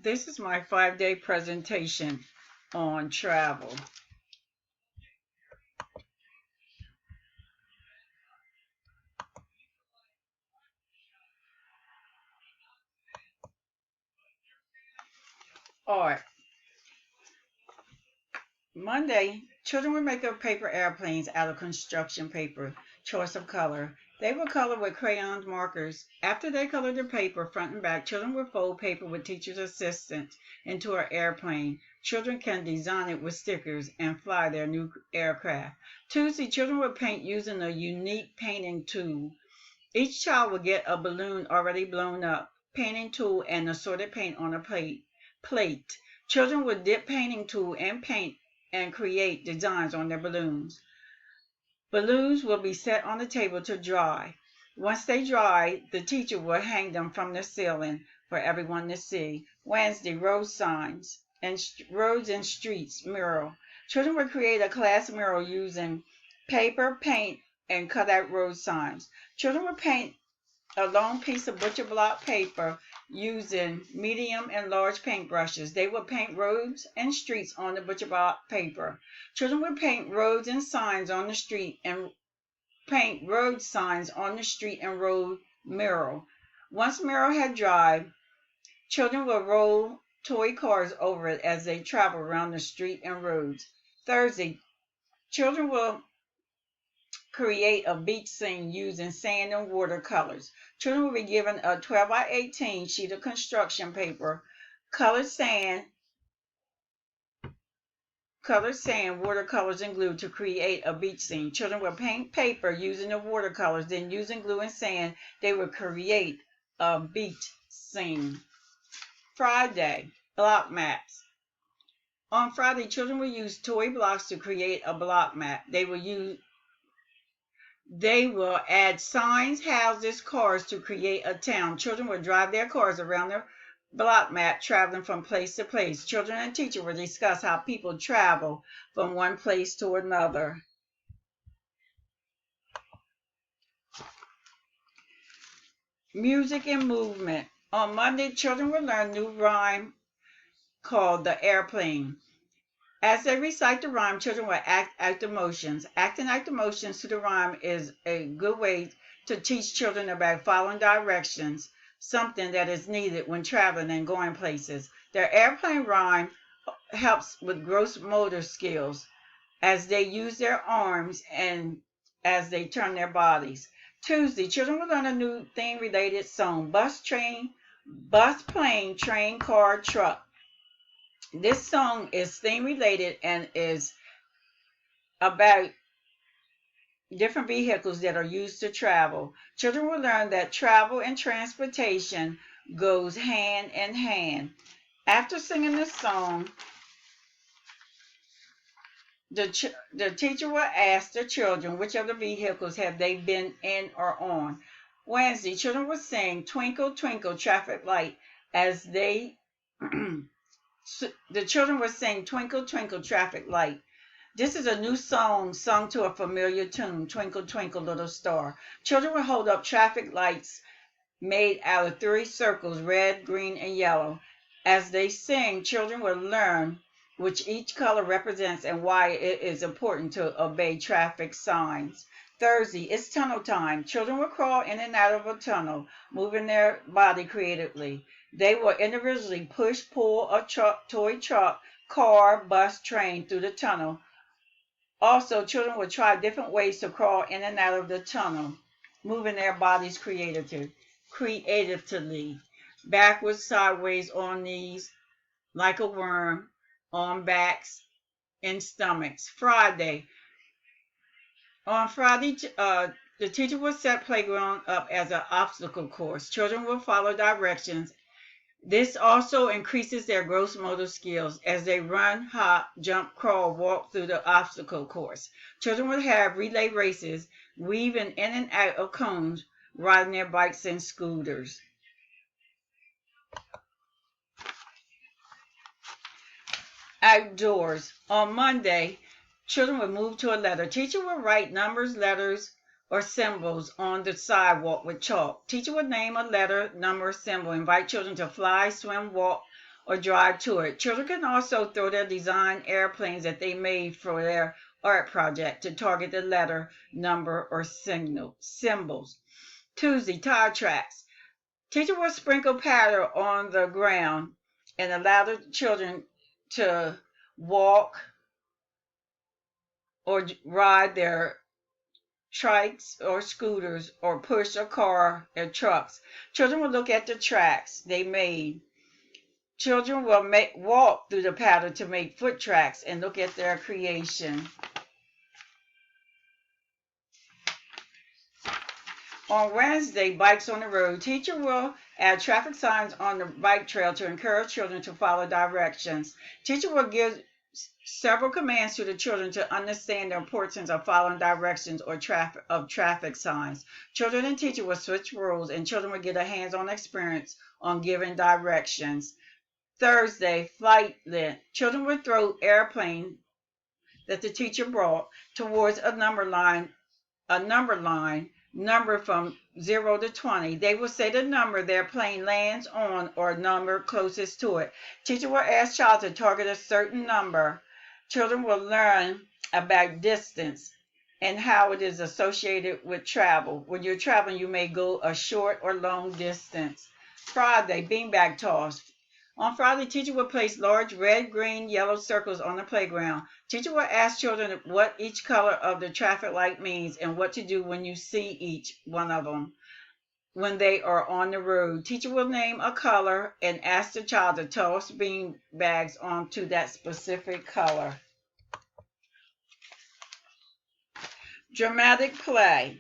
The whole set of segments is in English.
This is my 5-day presentation on travel. Art. Monday, children would make up paper airplanes out of construction paper, choice of color. They would color with crayons markers. After they colored the paper front and back, children would fold paper with teacher's assistance into an airplane. Children can design it with stickers and fly their new aircraft. Tuesday, children would paint using a unique painting tool. Each child would get a balloon already blown up, painting tool, and assorted paint on a plate. Children would dip painting tool in paint and create designs on their balloons. Balloons will be set on the table to dry. Once they dry, the teacher will hang them from the ceiling for everyone to see. Wednesday, road signs and roads and streets mural. Children will create a class mural using paper, paint, and cut out road signs. Children will paint a long piece of butcher block paper using medium and large paintbrushes. They will paint roads and streets on the butcher block paper. Children will paint roads and signs on the street and paint road signs on the street and road mural. Once mural had dried, children will roll toy cars over it as they travel around the street and roads. Thursday, children will create a beach scene using sand and watercolors. Children will be given a 12 by 18 sheet of construction paper, colored sand, watercolors, and glue to create a beach scene. Children will paint paper using the watercolors, then using glue and sand, they will create a beach scene. Friday, block maps. On Friday, children will use toy blocks to create a block map. They will add signs, houses, cars to create a town. Children will drive their cars around the block map, traveling from place to place. Children and teachers will discuss how people travel from one place to another. Music and movement. On Monday, children will learn a new rhyme called The Airplane. As they recite the rhyme, children will act out the motions. Acting out the motions to the rhyme is a good way to teach children about following directions, something that is needed when traveling and going places. Their airplane rhyme helps with gross motor skills as they use their arms and as they turn their bodies. Tuesday, children will learn a new theme-related song: bus, plane, train, car, truck. This song is theme related and is about different vehicles that are used to travel. Children will learn that travel and transportation goes hand in hand. After singing the song, the teacher will ask the children which of the vehicles have they been in or on. Wednesday, children will sing Twinkle, Twinkle, Traffic Light as they the children will sing Twinkle, Twinkle, Traffic Light. This is a new song sung to a familiar tune, Twinkle, Twinkle, Little Star. Children will hold up traffic lights made out of 3 circles, red, green, and yellow. As they sing, children will learn which each color represents and why it is important to obey traffic signs. Thursday, it's tunnel time. Children will crawl in and out of a tunnel, moving their body creatively. They will individually push, pull a toy truck, car, bus, train through the tunnel. Also, children will try different ways to crawl in and out of the tunnel, moving their bodies creatively. Backwards, sideways, on knees, like a worm, on backs, and stomachs. Friday. On Friday, the teacher will set playground up as an obstacle course. Children will follow directions. This also increases their gross motor skills as they run, hop, jump, crawl, walk through the obstacle course. Children will have relay races, weaving in and out of cones, riding their bikes and scooters. Outdoors. On Monday, children will move to a letter. Teacher will write numbers, letters, or symbols on the sidewalk with chalk. Teacher will name a letter, number, symbol. Invite children to fly, swim, walk, or drive to it. Children can also throw their design airplanes that they made for their art project to target the letter, number, or symbols. Tuesday, tire tracks. Teacher will sprinkle powder on the ground and allow the children to walk or ride their trikes or scooters or push a car or trucks. Children will look at the tracks they made. Children will walk through the powder to make foot tracks and look at their creation. On Wednesday, bikes on the road. Teacher will add traffic signs on the bike trail to encourage children to follow directions. Teacher will give several commands to the children to understand the importance of following directions or traffic signs. Children and teacher will switch roles, and children will get a hands-on experience on giving directions. Thursday, flight length. Children will throw airplane that the teacher brought towards a number line number from 0 to 20. They will say the number their plane lands on or number closest to it. Teacher will ask child to target a certain number. Children will learn about distance and how it is associated with travel. When you're traveling, you may go a short or long distance. Friday, beanbag toss. On Friday, teacher will place large red, green, yellow circles on the playground. Teacher will ask children what each color of the traffic light means and what to do when you see each one of them when they are on the road. Teacher will name a color and ask the child to toss bean bags onto that specific color. Dramatic play.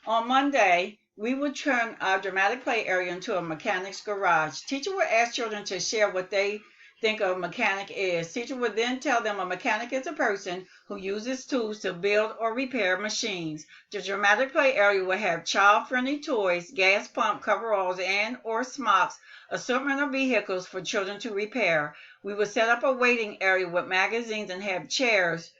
On Monday, we will turn our dramatic play area into a mechanic's garage. Teacher will ask children to share what they think a mechanic is. Teacher will then tell them a mechanic is a person who uses tools to build or repair machines. The dramatic play area will have child-friendly toys, gas pump coveralls, and or smocks, assortment of vehicles for children to repair. We will set up a waiting area with magazines and have chairs.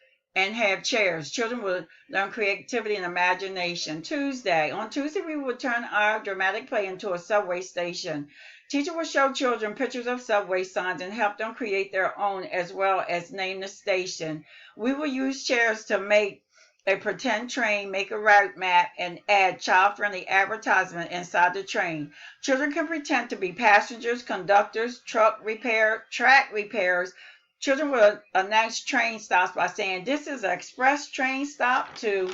Children will learn creativity and imagination. On Tuesday, we will turn our dramatic play into a subway station. Teacher will show children pictures of subway signs and help them create their own as well as name the station. We will use chairs to make a pretend train, make a route map, and add child-friendly advertisement inside the train. Children can pretend to be passengers, conductors, track repairs. Children will announce train stops by saying, "This is an express train stop to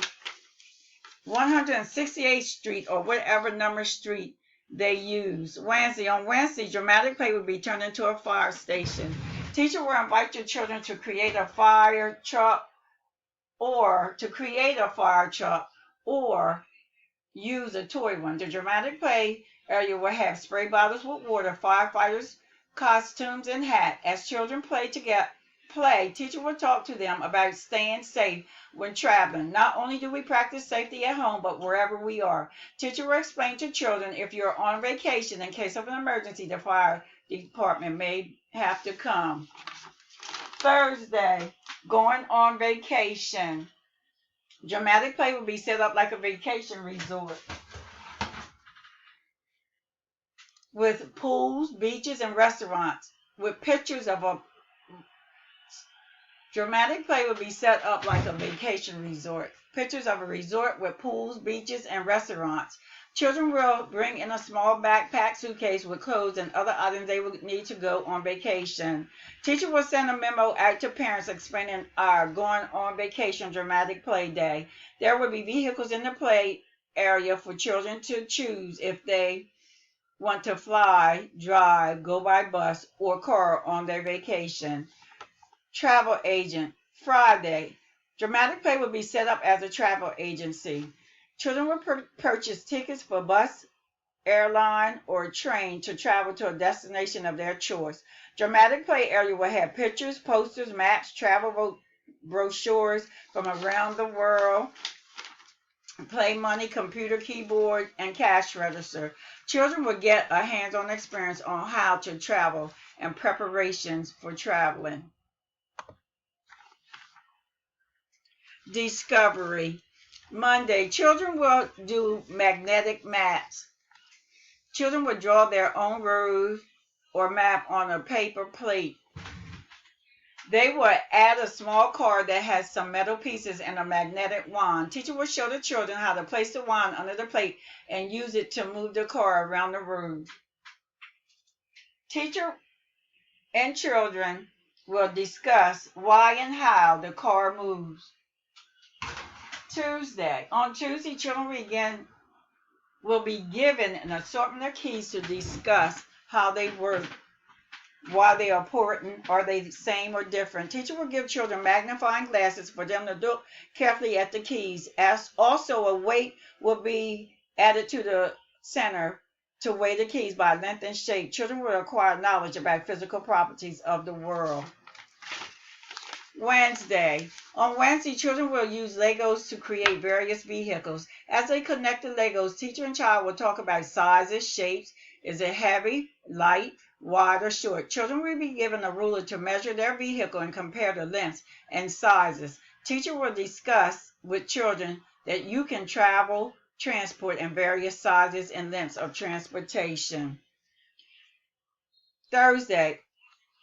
168th Street," or whatever number street they use. On Wednesday, dramatic play will be turned into a fire station. Teacher will invite your children to create a fire truck or use a toy one. The dramatic play area will have spray bottles with water, firefighters, costumes, and hat. As children play, teacher will talk to them about staying safe when traveling. Not only do we practice safety at home, but wherever we are. Teacher will explain to children if you're on vacation, in case of an emergency, the fire department may have to come. Thursday, going on vacation. Dramatic play will be set up like a vacation resort with pools, beaches, and restaurants with pictures of a dramatic play will be set up like a vacation resort. Pictures of a resort with pools, beaches, and restaurants. Children will bring in a small backpack suitcase with clothes and other items they will need to go on vacation. Teacher will send a memo out to parents explaining our going on vacation dramatic play day. There will be vehicles in the play area for children to choose if they want to fly, drive, go by bus, or car on their vacation. Travel agent. Friday. Dramatic play will be set up as a travel agency. Children will purchase tickets for bus, airline, or train to travel to a destination of their choice. Dramatic play area will have pictures, posters, maps, travel brochures from around the world, play money, computer keyboard, and cash register. Children will get a hands-on experience on how to travel and preparations for traveling. Discovery. Monday, children will do magnetic maps. Children will draw their own road or map on a paper plate. They will add a small card that has some metal pieces and a magnetic wand. Teacher will show the children how to place the wand under the plate and use it to move the card around the room. Teacher and children will discuss why and how the card moves. Tuesday. On Tuesday, children will be given an assortment of keys to discuss how they work. Why they are important, are they the same or different? Teacher will give children magnifying glasses for them to look carefully at the keys. As also, a weight will be added to the center to weigh the keys by length and shape. Children will acquire knowledge about physical properties of the world. Wednesday. On Wednesday, children will use Legos to create various vehicles. As they connect the Legos, teacher and child will talk about sizes, shapes. Is it heavy, light, wide, or short? Children will be given a ruler to measure their vehicle and compare the lengths and sizes. Teacher will discuss with children that you can transport in various sizes and lengths of transportation. Thursday.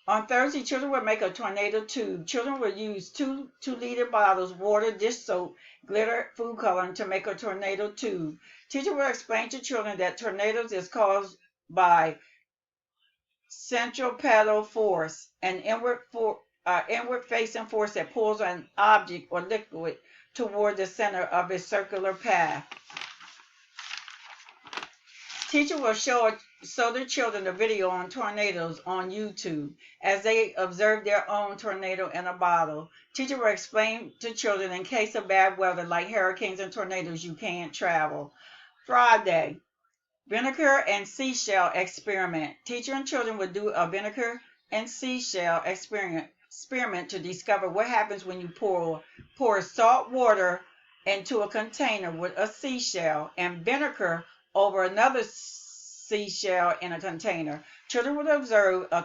On Thursday, children will make a tornado tube. Children will use 2-liter bottles, water, dish soap, glitter, food coloring to make a tornado tube. Teacher will explain to children that tornadoes is caused by centripetal force, an inward facing force that pulls an object or liquid toward the center of its circular path. Teacher will show the children the video on tornadoes on YouTube as they observe their own tornado in a bottle. Teacher will explain to children in case of bad weather like hurricanes and tornadoes, you can't travel. Friday, vinegar and seashell experiment. Teacher and children will do a vinegar and seashell experiment to discover what happens when you pour salt water into a container with a seashell and vinegar over another seashell in a container. Children will observe a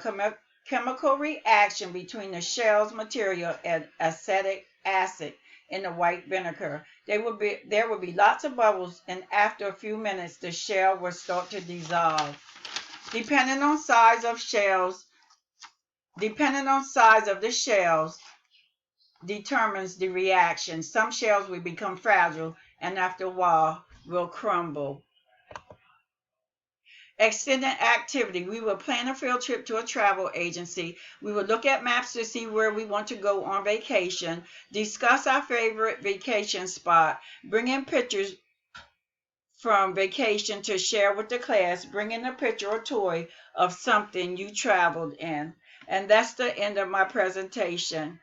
chemical reaction between the shell's material and acetic acid in the white vinegar. There will be lots of bubbles, and after a few minutes, the shell will start to dissolve. Depending on size of the shells determines the reaction. Some shells will become fragile, and after a while, will crumble. Extended activity. We will plan a field trip to a travel agency. We will look at maps to see where we want to go on vacation. Discuss our favorite vacation spot. Bring in pictures from vacation to share with the class. Bring in a picture or toy of something you traveled in. And that's the end of my presentation.